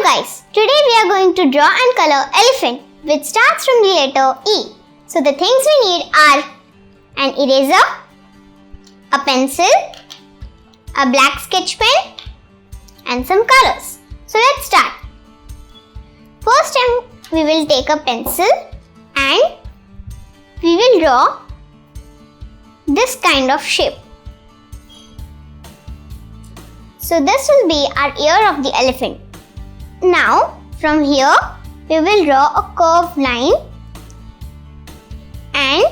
Hello guys, today we are going to draw and color elephant which starts from the letter E. So the things we need are an eraser, a pencil, a black sketch pen and some colors. So let's start. First time we will take a pencil and we will draw this kind of shape. So this will be our ear of the elephant. Now from here we will draw a curved line and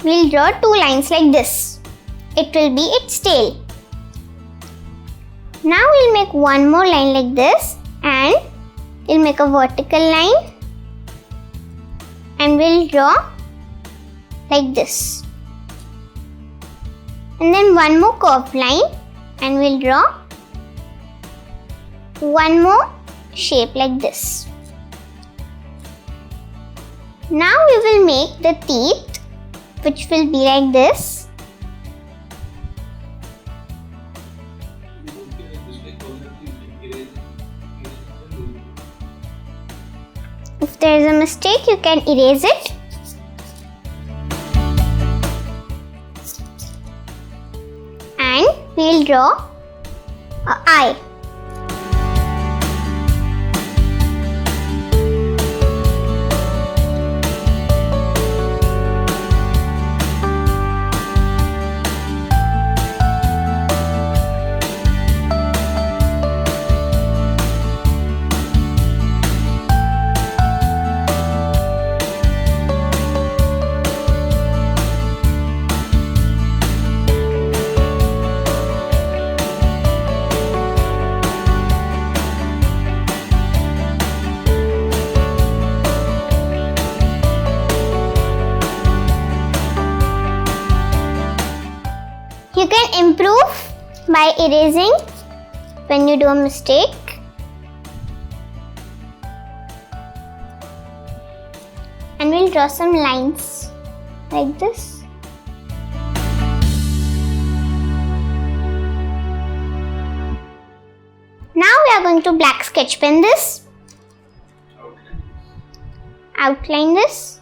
we will draw two lines like this. It will be its tail. Now we will make one more line like this and we will make a vertical line and we will draw like this. And then one more curved line and we will draw one more shape like this. Now we will make the teeth which will be like this. If there is a mistake, you can erase it. And we will draw an eye. You can improve by erasing when you do a mistake. And we'll draw some lines like this. Now we are going to black sketch pen this. Outline this.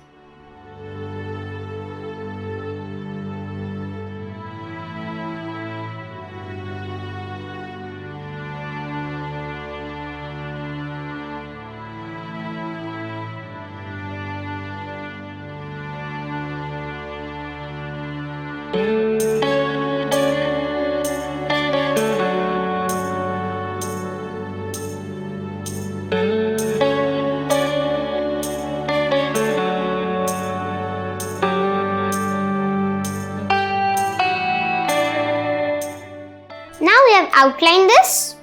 Now we have outlined this.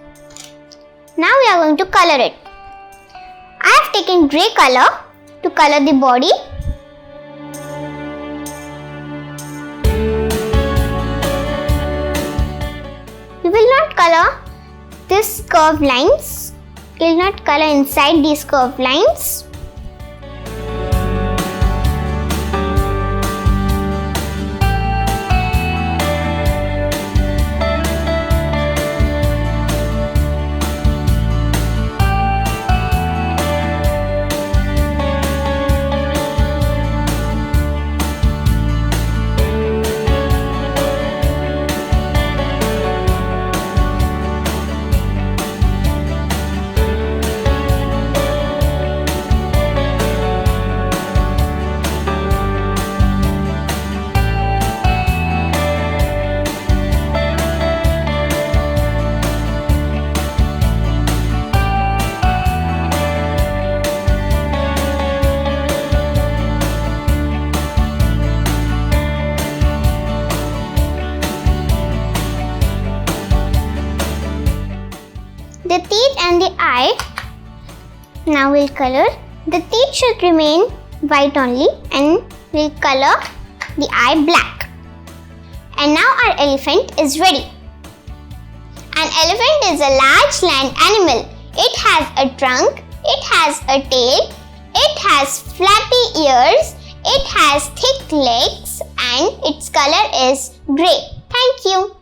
Now we are going to color it. I have taken grey color to color the body. We will not color this curved lines. We will not color inside these curved lines. The teeth and the eye, now we'll color. The teeth should remain white only and we'll color the eye black. And now our elephant is ready. An elephant is a large land animal. It has a trunk, it has a tail, it has flappy ears, it has thick legs and its color is grey. Thank you.